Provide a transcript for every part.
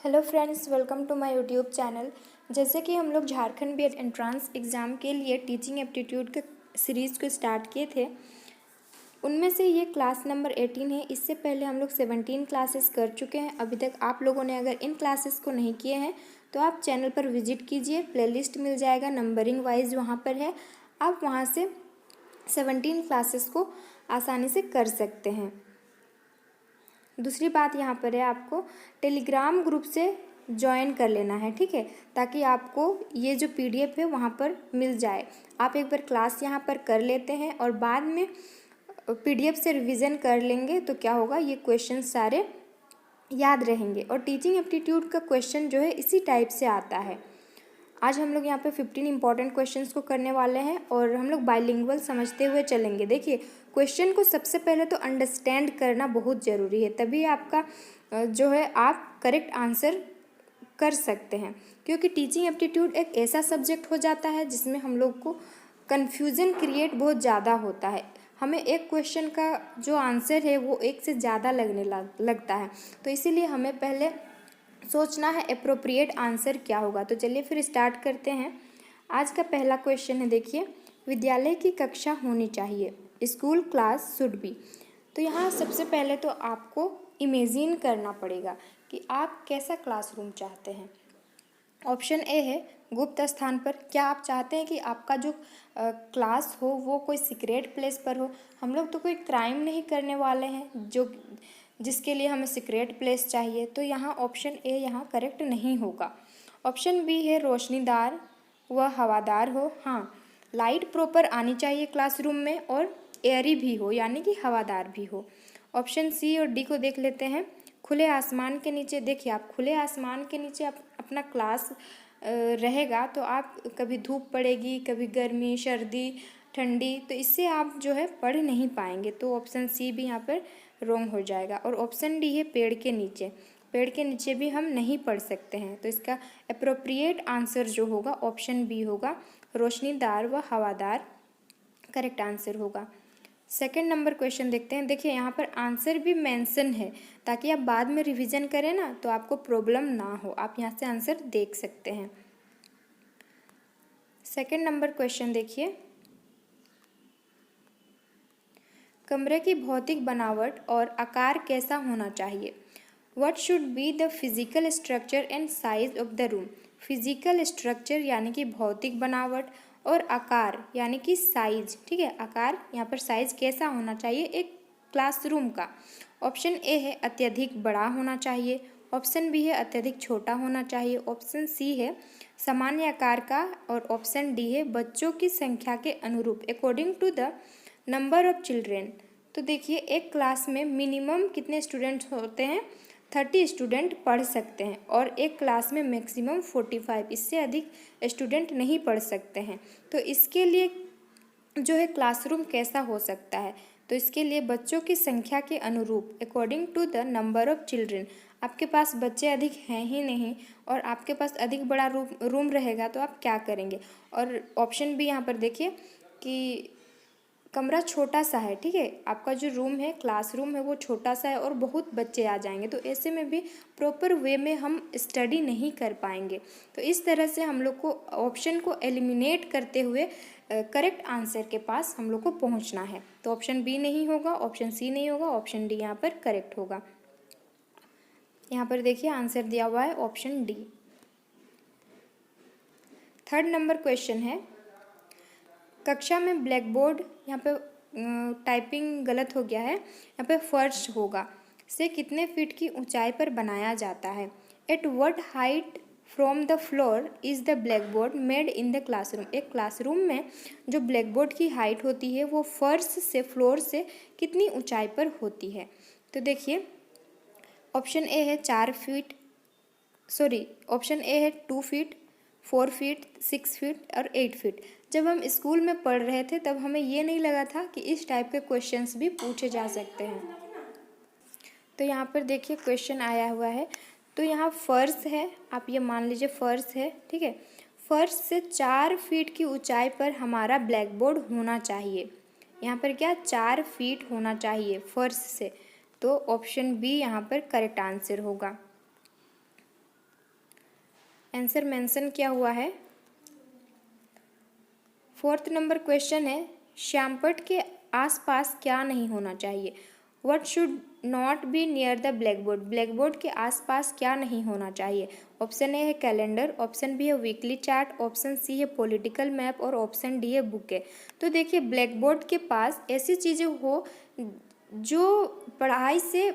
Hello friends, welcome to my YouTube channel. जैसे कि हम लोग झारखंड बीएड एंट्रांस एग्ज़ाम के लिए टीचिंग एप्टीट्यूड के सीरीज़ को स्टार्ट किए थे, उनमें से ये क्लास नंबर 18 है। इससे पहले हम लोग 17 क्लासेस कर चुके हैं। अभी तक आप लोगों ने अगर इन क्लासेस को नहीं किए हैं तो आप चैनल पर विजिट कीजिए, प्लेलिस्ट मिल जाएगा, नंबरिंग वाइज वहाँ पर है। आप वहाँ से 17 क्लासेस को आसानी से कर सकते हैं। दूसरी बात यहाँ पर है, आपको टेलीग्राम ग्रुप से ज्वाइन कर लेना है, ठीक है, ताकि आपको ये जो पीडीएफ है वहाँ पर मिल जाए। आप एक बार क्लास यहाँ पर कर लेते हैं और बाद में पीडीएफ से रिवीजन कर लेंगे तो क्या होगा, ये क्वेश्चन सारे याद रहेंगे। और टीचिंग एप्टीट्यूड का क्वेश्चन जो है इसी टाइप से आता है। आज हम लोग यहाँ पे 15 इंपॉर्टेंट क्वेश्चंस को करने वाले हैं और हम लोग बाइलिंगुअल समझते हुए चलेंगे। देखिए, क्वेश्चन को सबसे पहले तो अंडरस्टैंड करना बहुत ज़रूरी है, तभी आपका जो है आप करेक्ट आंसर कर सकते हैं। क्योंकि टीचिंग एप्टीट्यूड एक ऐसा सब्जेक्ट हो जाता है जिसमें हम लोग को कन्फ्यूज़न क्रिएट बहुत ज़्यादा होता है। हमें एक क्वेश्चन का जो आंसर है वो एक से ज़्यादा लगता है, तो इसीलिए हमें पहले सोचना है एप्रोप्रिएट आंसर क्या होगा। तो चलिए फिर स्टार्ट करते हैं। आज का पहला क्वेश्चन है, देखिए, विद्यालय की कक्षा होनी चाहिए, स्कूल क्लास शुड बी। तो यहाँ सबसे पहले तो आपको इमेजिन करना पड़ेगा कि आप कैसा क्लासरूम चाहते हैं। ऑप्शन ए है गुप्त स्थान पर। क्या आप चाहते हैं कि आपका जो क्लास हो वो कोई सीक्रेट प्लेस पर हो? हम लोग तो कोई क्राइम नहीं करने वाले हैं जिसके लिए हमें सीक्रेट प्लेस चाहिए। तो यहाँ ऑप्शन ए यहाँ करेक्ट नहीं होगा। ऑप्शन बी है रोशनीदार व हवादार हो। हाँ, लाइट प्रॉपर आनी चाहिए क्लासरूम में और एयरी भी हो, यानी कि हवादार भी हो। ऑप्शन सी और डी को देख लेते हैं। खुले आसमान के नीचे। देखिए, आप खुले आसमान के नीचे अपना क्लास रहेगा तो आप कभी धूप पड़ेगी, कभी गर्मी, सर्दी, ठंडी, तो इससे आप जो है पढ़ नहीं पाएंगे। तो ऑप्शन सी भी यहाँ पर रॉन्ग हो जाएगा। और ऑप्शन डी है पेड़ के नीचे। पेड़ के नीचे भी हम नहीं पढ़ सकते हैं। तो इसका अप्रोप्रिएट आंसर जो होगा ऑप्शन बी होगा, रोशनीदार व हवादार करेक्ट आंसर होगा। सेकंड नंबर क्वेश्चन देखते हैं। देखिए, यहाँ पर आंसर भी मेंशन है ताकि आप बाद में रिवीजन करें ना तो आपको प्रॉब्लम ना हो। आप यहाँ से आंसर देख सकते हैं। सेकंड नंबर क्वेश्चन देखिए, कमरे की भौतिक बनावट और आकार कैसा होना चाहिए? What should be the physical structure and size of the room. Physical structure यानी कि भौतिक बनावट और आकार यानी कि साइज, ठीक है, आकार यहाँ पर साइज कैसा होना चाहिए एक क्लासरूम का। ऑप्शन ए है अत्यधिक बड़ा होना चाहिए। ऑप्शन बी है अत्यधिक छोटा होना चाहिए। ऑप्शन सी है सामान्य आकार का। और ऑप्शन डी है बच्चों की संख्या के अनुरूप, according to the number of children. तो देखिए, एक क्लास में मिनिमम कितने स्टूडेंट्स होते हैं? 30 स्टूडेंट पढ़ सकते हैं और एक क्लास में मैक्सिमम 45, इससे अधिक स्टूडेंट नहीं पढ़ सकते हैं। तो इसके लिए जो है क्लासरूम कैसा हो सकता है? तो इसके लिए बच्चों की संख्या के अनुरूप, according to the number of children. आपके पास बच्चे अधिक हैं ही नहीं और आपके पास अधिक बड़ा रूम रहेगा तो आप क्या करेंगे? और ऑप्शन भी यहाँ पर देखिए कि कमरा छोटा सा है, ठीक है, आपका जो रूम है, क्लासरूम है, वो छोटा सा है और बहुत बच्चे आ जाएंगे, तो ऐसे में भी प्रॉपर वे में हम स्टडी नहीं कर पाएंगे। तो इस तरह से हम लोग को ऑप्शन को एलिमिनेट करते हुए करेक्ट आंसर के पास हम लोग को पहुंचना है। तो ऑप्शन बी नहीं होगा, ऑप्शन सी नहीं होगा, ऑप्शन डी यहाँ पर करेक्ट होगा। यहाँ पर देखिए आंसर दिया हुआ है option D. Third number question है, कक्षा में ब्लैक बोर्ड, यहाँ पे टाइपिंग गलत हो गया है, यहाँ पे फर्श होगा, से कितने फीट की ऊंचाई पर बनाया जाता है? At what height from the floor is the black board made in the classroom. एक क्लासरूम में जो ब्लैक बोर्ड की हाइट होती है वो फर्श से, फ्लोर से कितनी ऊंचाई पर होती है? तो देखिए, ऑप्शन ए है 4 फीट, सॉरी, ऑप्शन ए है 2 फीट, 4 फीट, 6 फीट और 8 फीट। जब हम स्कूल में पढ़ रहे थे तब हमें ये नहीं लगा था कि इस टाइप के क्वेश्चंस भी पूछे जा सकते हैं। तो यहाँ पर देखिए क्वेश्चन आया हुआ है, तो यहाँ फर्श है, आप ये मान लीजिए फर्श है, ठीक है, फर्श से 4 फीट की ऊंचाई पर हमारा ब्लैक बोर्ड होना चाहिए। यहाँ पर क्या 4 फीट होना चाहिए फर्श से, तो ऑप्शन बी यहाँ पर करेक्ट आंसर होगा। आंसर मेंशन किया हुआ है। 4th नंबर क्वेश्चन है, श्यामपट्ट के आसपास क्या नहीं होना चाहिए? What should not be near the black board? Black board के आसपास क्या नहीं होना चाहिए? ऑप्शन ए है कैलेंडर, ऑप्शन बी है वीकली चार्ट, ऑप्शन सी है पॉलिटिकल मैप और ऑप्शन डी है बुके। तो देखिए ब्लैक बोर्ड के पास ऐसी चीज़ें हो जो पढ़ाई से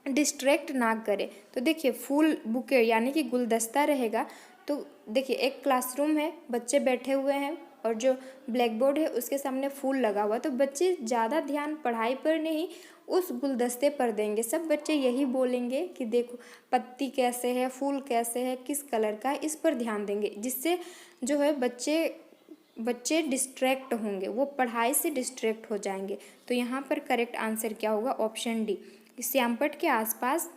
डिस्ट्रैक्ट ना करे। तो देखिए फूल बुके यानी कि गुलदस्ता रहेगा। तो देखिए एक क्लासरूम है, बच्चे बैठे हुए हैं और जो ब्लैक बोर्ड है उसके सामने फूल लगा हुआ, तो बच्चे ज़्यादा ध्यान पढ़ाई पर नहीं उस गुलदस्ते पर देंगे। सब बच्चे यही बोलेंगे कि देखो पत्ती कैसे है, फूल कैसे है, किस कलर का है, इस पर ध्यान देंगे, जिससे जो है बच्चे डिस्ट्रैक्ट होंगे, वो पढ़ाई से डिस्ट्रैक्ट हो जाएंगे। तो यहाँ पर करेक्ट आंसर क्या होगा? ऑप्शन डी, श्यामपट्ट के आसपास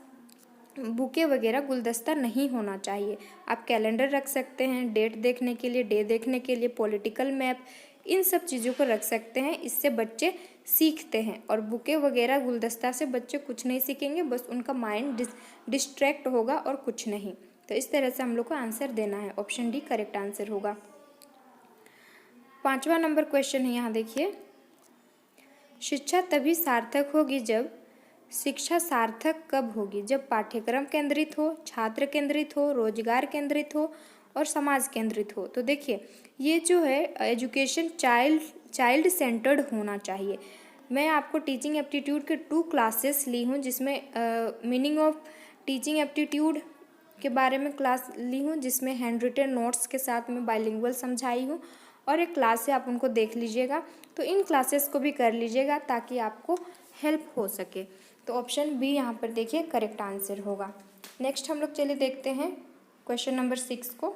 बुके वगैरह गुलदस्ता नहीं होना चाहिए। आप कैलेंडर रख सकते हैं डेट देखने के लिए, डे देखने के लिए, पॉलिटिकल मैप, इन सब चीज़ों को रख सकते हैं, इससे बच्चे सीखते हैं। और बुके वगैरह गुलदस्ता से बच्चे कुछ नहीं सीखेंगे, बस उनका माइंड डिस्ट्रैक्ट होगा और कुछ नहीं। तो इस तरह से हम लोग को आंसर देना है, ऑप्शन डी करेक्ट आंसर होगा। 5वां नंबर क्वेश्चन है, यहाँ देखिए, शिक्षा तभी सार्थक होगी जब, शिक्षा सार्थक कब होगी? जब पाठ्यक्रम केंद्रित हो, छात्र केंद्रित हो, रोजगार केंद्रित हो और समाज केंद्रित हो। तो देखिए ये जो है एजुकेशन चाइल्ड सेंटर्ड होना चाहिए। मैं आपको टीचिंग एप्टीट्यूड के 2 क्लासेस ली हूँ, जिसमें मीनिंग ऑफ टीचिंग एप्टीट्यूड के बारे में क्लास ली हूँ, जिसमें हैंड रिटन नोट्स के साथ में बाइलिंगुअल समझाई हूँ, और एक क्लास है, आप उनको देख लीजिएगा। तो इन क्लासेस को भी कर लीजिएगा ताकि आपको हेल्प हो सके। तो ऑप्शन बी यहाँ पर देखिए करेक्ट आंसर होगा। नेक्स्ट हम लोग चलिए देखते हैं क्वेश्चन नंबर 6 को।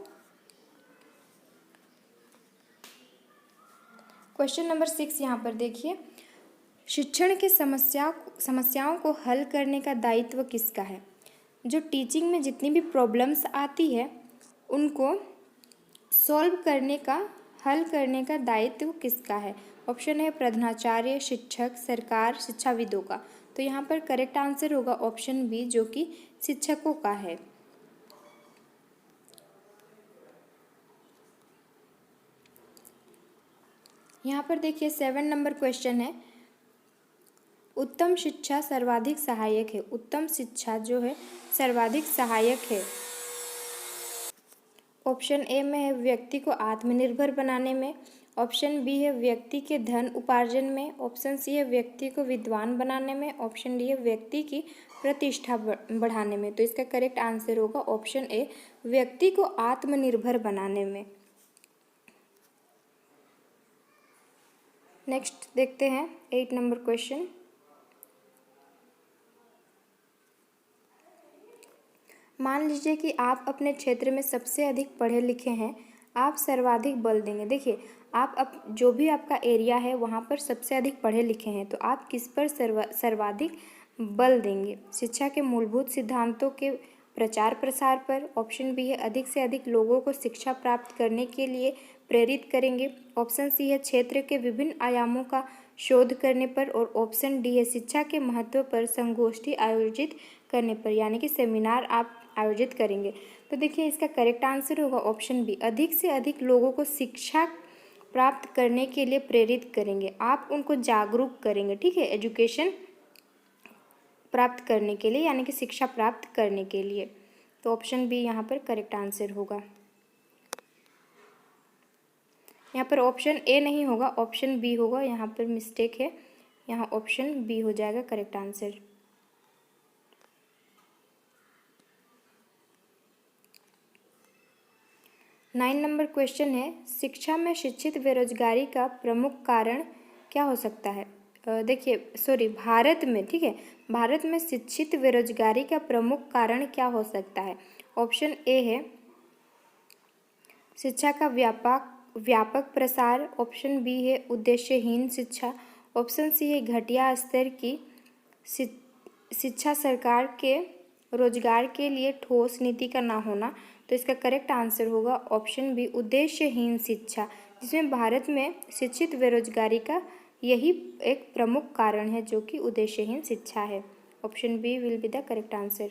क्वेश्चन नंबर 6 यहाँ पर देखिए, शिक्षण के समस्याओं को हल करने का दायित्व किसका है? जो टीचिंग में जितनी भी प्रॉब्लम्स आती है उनको सॉल्व करने का, हल करने का दायित्व किसका है? ऑप्शन है प्रधानाचार्य, शिक्षक, सरकार, शिक्षाविदों का। तो यहाँ पर करेक्ट आंसर होगा ऑप्शन बी, जो कि शिक्षकों का है। यहाँ पर देखिए 7 नंबर क्वेश्चन है, उत्तम शिक्षा सर्वाधिक सहायक है। उत्तम शिक्षा जो है सर्वाधिक सहायक है। ऑप्शन ए में है व्यक्ति को आत्मनिर्भर बनाने में, ऑप्शन बी है व्यक्ति के धन उपार्जन में, ऑप्शन सी है व्यक्ति को विद्वान बनाने में, ऑप्शन डी है व्यक्ति की प्रतिष्ठा बढ़ाने में। तो इसका करेक्ट आंसर होगा ऑप्शन ए, व्यक्ति को आत्मनिर्भर बनाने में। नेक्स्ट देखते हैं 8 नंबर क्वेश्चन, मान लीजिए कि आप अपने क्षेत्र में सबसे अधिक पढ़े लिखे हैं, आप सर्वाधिक बल देंगे। देखिए आप जो भी आपका एरिया है वहाँ पर सबसे अधिक पढ़े लिखे हैं, तो आप किस पर सर्वाधिक बल देंगे? शिक्षा के मूलभूत सिद्धांतों के प्रचार प्रसार पर, ऑप्शन बी है अधिक से अधिक लोगों को शिक्षा प्राप्त करने के लिए प्रेरित करेंगे, ऑप्शन सी है क्षेत्र के विभिन्न आयामों का शोध करने पर, और ऑप्शन डी है शिक्षा के महत्व पर संगोष्ठी आयोजित करने पर, यानी कि सेमिनार आप आयोजित करेंगे। तो देखिए इसका करेक्ट आंसर होगा ऑप्शन बी, अधिक से अधिक लोगों को शिक्षा प्राप्त करने के लिए प्रेरित करेंगे, आप उनको जागरूक करेंगे, ठीक है, एजुकेशन प्राप्त करने के लिए, यानी कि शिक्षा प्राप्त करने के लिए। तो ऑप्शन बी यहाँ पर करेक्ट आंसर होगा। यहाँ पर ऑप्शन ए नहीं होगा, ऑप्शन बी होगा, यहाँ पर मिस्टेक है, यहाँ ऑप्शन बी हो जाएगा correct answer. Nine number question है, शिक्षा में शिक्षित बेरोजगारी का प्रमुख कारण क्या हो सकता है? भारत में, ठीक है, भारत में शिक्षित बेरोजगारी का प्रमुख कारण क्या हो सकता है? ऑप्शन ए है शिक्षा का व्यापक प्रसार, ऑप्शन बी है उद्देश्यहीन शिक्षा, ऑप्शन सी है घटिया स्तर की शिक्षा, सरकार के रोजगार के लिए ठोस नीति का ना होना। तो इसका करेक्ट आंसर होगा ऑप्शन बी, उद्देश्यहीन शिक्षा, जिसमें भारत में शिक्षित बेरोजगारी का यही एक प्रमुख कारण है, जो कि उद्देश्यहीन शिक्षा है। Option B will be the correct answer.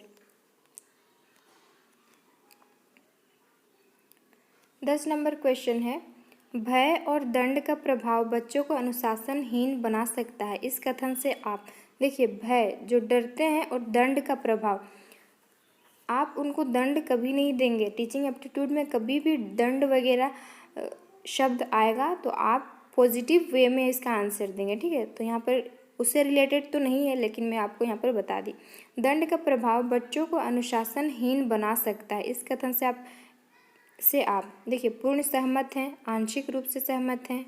10 number question है, भय और दंड का प्रभाव बच्चों को अनुशासनहीन बना सकता है। इस कथन से आप देखिए, भय जो डरते हैं और दंड का प्रभाव, आप उनको दंड कभी नहीं देंगे। टीचिंग एप्टीट्यूड में कभी भी दंड वगैरह शब्द आएगा तो आप पॉजिटिव वे में इसका आंसर देंगे, ठीक है। तो यहाँ पर उससे रिलेटेड तो नहीं है, लेकिन मैं आपको यहाँ पर बता दी। दंड का प्रभाव बच्चों को अनुशासनहीन बना सकता है। इस कथन से आप देखिए, पूर्ण सहमत हैं, आंशिक रूप से सहमत हैं,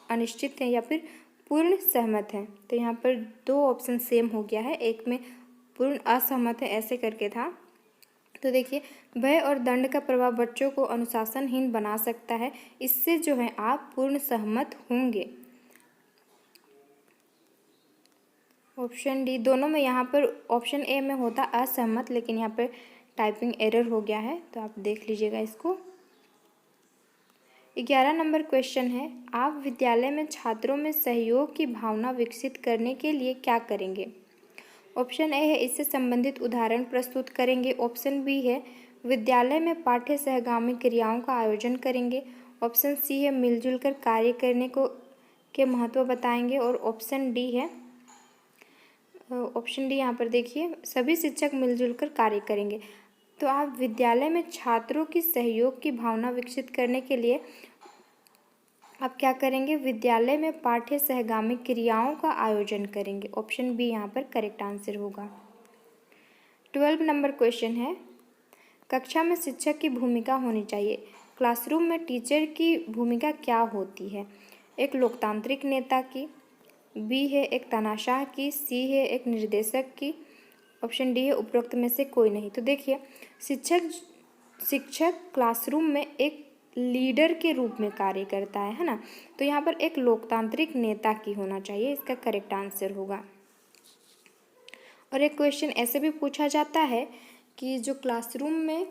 अनिश्चित हैं या फिर पूर्ण सहमत हैं। तो यहाँ पर 2 ऑप्शन सेम हो गया है, एक में पूर्ण असहमत है ऐसे करके था। तो देखिए, भय और दंड का प्रभाव बच्चों को अनुशासनहीन बना सकता है, इससे जो है आप पूर्ण सहमत होंगे। ऑप्शन डी, दोनों में यहाँ पर ऑप्शन ए में होता असहमत, लेकिन यहाँ पर टाइपिंग एरर हो गया है, तो आप देख लीजिएगा इसको। 11 नंबर क्वेश्चन है, आप विद्यालय में छात्रों में सहयोग की भावना विकसित करने के लिए क्या करेंगे? ऑप्शन ए है, इससे संबंधित उदाहरण प्रस्तुत करेंगे। ऑप्शन बी है, विद्यालय में पाठ्य सहगामी क्रियाओं का आयोजन करेंगे। ऑप्शन सी है, मिलजुल कर कार्य करने के महत्व बताएंगे। और ऑप्शन डी है, ऑप्शन डी यहाँ पर देखिए, सभी शिक्षक मिलजुल कर कार्य करेंगे। तो आप विद्यालय में छात्रों की सहयोग की भावना विकसित करने के लिए आप क्या करेंगे? विद्यालय में पाठ्य सहगामी क्रियाओं का आयोजन करेंगे। ऑप्शन बी यहाँ पर करेक्ट आंसर होगा। 12 नंबर क्वेश्चन है, कक्षा में शिक्षक की भूमिका होनी चाहिए। क्लासरूम में टीचर की भूमिका क्या होती है? एक लोकतांत्रिक नेता की, बी है एक तानाशाह की, सी है एक निर्देशक की, ऑप्शन डी है उपरोक्त में से कोई नहीं। तो देखिए, शिक्षक क्लासरूम में एक लीडर के रूप में कार्य करता है ना। तो यहाँ पर एक लोकतांत्रिक नेता की होना चाहिए, इसका करेक्ट आंसर होगा। और एक क्वेश्चन ऐसे भी पूछा जाता है कि जो क्लासरूम में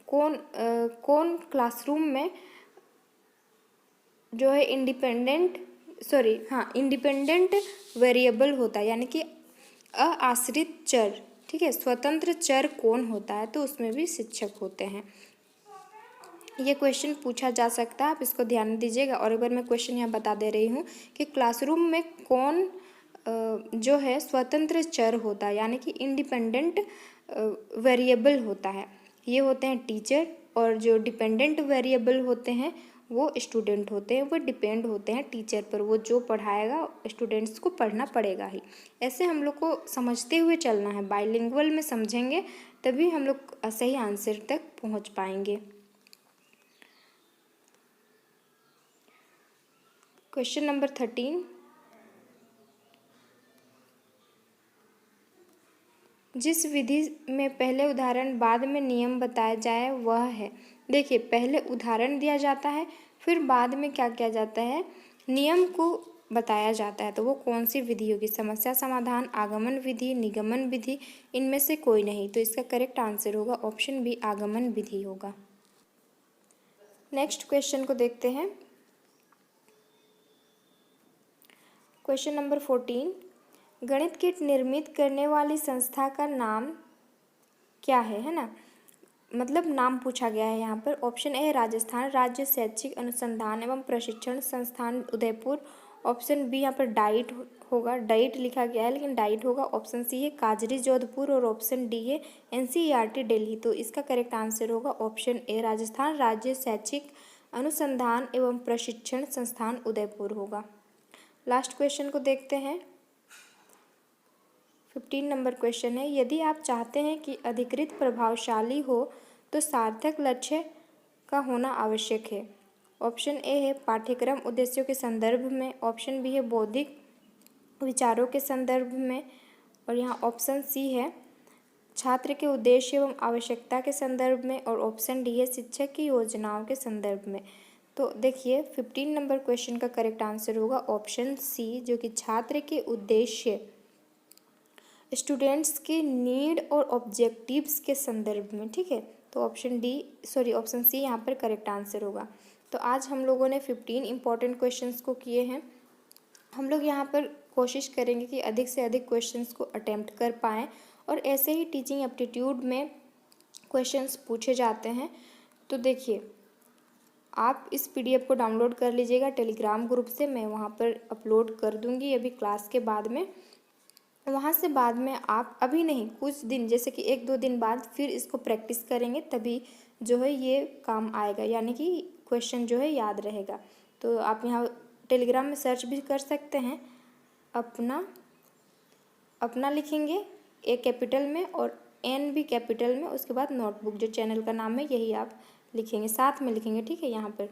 कौन क्लासरूम में जो है इंडिपेंडेंट वेरिएबल होता है, यानी कि अआश्रित चर, ठीक है, स्वतंत्र चर कौन होता है? तो उसमें भी शिक्षक होते हैं। ये क्वेश्चन पूछा जा सकता है, आप इसको ध्यान दीजिएगा। और एक बार मैं क्वेश्चन यहाँ बता दे रही हूँ कि क्लासरूम में कौन जो है स्वतंत्र चर होता है, यानी कि इंडिपेंडेंट वेरिएबल होता है, ये होते हैं टीचर। और जो डिपेंडेंट वेरिएबल होते हैं वो स्टूडेंट होते हैं, वो डिपेंड होते हैं टीचर पर, वो जो पढ़ाएगा स्टूडेंट्स को पढ़ना पड़ेगा ही। ऐसे हम लोग को समझते हुए चलना है, बाइलिंगुअल में समझेंगे तभी हम लोग सही आंसर तक पहुंच पाएंगे। क्वेश्चन नंबर 13, जिस विधि में पहले उदाहरण बाद में नियम बताया जाए वह है। देखिए, पहले उदाहरण दिया जाता है, फिर बाद में क्या किया जाता है? नियम को बताया जाता है। तो वो कौन सी विधि होगी? समस्या समाधान, आगमन विधि, निगमन विधि, इनमें से कोई नहीं। तो इसका करेक्ट आंसर होगा ऑप्शन बी, आगमन विधि होगा। नेक्स्ट क्वेश्चन को देखते हैं। क्वेश्चन नंबर 14, गणित किट निर्मित करने वाली संस्था का नाम क्या है ना, मतलब नाम पूछा गया है यहाँ पर। ऑप्शन ए, राजस्थान राज्य शैक्षिक अनुसंधान एवं प्रशिक्षण संस्थान उदयपुर। ऑप्शन बी यहाँ पर डाइट होगा, डाइट लिखा गया है लेकिन डाइट होगा। ऑप्शन सी है काजरी जोधपुर और ऑप्शन डी है NCERT दिल्ली। तो इसका करेक्ट आंसर होगा ऑप्शन ए, राजस्थान राज्य शैक्षिक अनुसंधान एवं प्रशिक्षण संस्थान उदयपुर होगा। लास्ट क्वेश्चन को देखते हैं। 15 नंबर क्वेश्चन है, यदि आप चाहते हैं कि अधिकृत प्रभावशाली हो तो सार्थक लक्ष्य का होना आवश्यक है। ऑप्शन ए है पाठ्यक्रम उद्देश्यों के संदर्भ में, ऑप्शन बी है बौद्धिक विचारों के संदर्भ में, और यहाँ ऑप्शन सी है छात्र के उद्देश्य एवं आवश्यकता के संदर्भ में, और ऑप्शन डी है शिक्षक की योजनाओं के संदर्भ में। तो देखिए, 15 नंबर क्वेश्चन का करेक्ट आंसर होगा ऑप्शन सी, जो कि छात्र के उद्देश्य, स्टूडेंट्स के नीड और ऑब्जेक्टिव्स के संदर्भ में, ठीक है। तो ऑप्शन सी यहाँ पर करेक्ट आंसर होगा। तो आज हम लोगों ने 15 इंपॉर्टेंट क्वेश्चंस को किए हैं। हम लोग यहाँ पर कोशिश करेंगे कि अधिक से अधिक क्वेश्चंस को अटेम्प्ट कर पाएँ, और ऐसे ही टीचिंग एप्टीट्यूड में क्वेश्चंस पूछे जाते हैं। तो देखिए, आप इस PDF को डाउनलोड कर लीजिएगा टेलीग्राम ग्रुप से, मैं वहाँ पर अपलोड कर दूँगी अभी क्लास के बाद में। वहाँ से बाद में आप अभी नहीं, कुछ दिन जैसे कि 1-2 दिन बाद फिर इसको प्रैक्टिस करेंगे, तभी जो है ये काम आएगा, यानी कि क्वेश्चन जो है याद रहेगा। तो आप यहाँ टेलीग्राम में सर्च भी कर सकते हैं, अपना लिखेंगे A कैपिटल में और N भी कैपिटल में, उसके बाद नोटबुक जो चैनल का नाम है यही आप लिखेंगे, साथ में लिखेंगे, ठीक है। यहाँ पर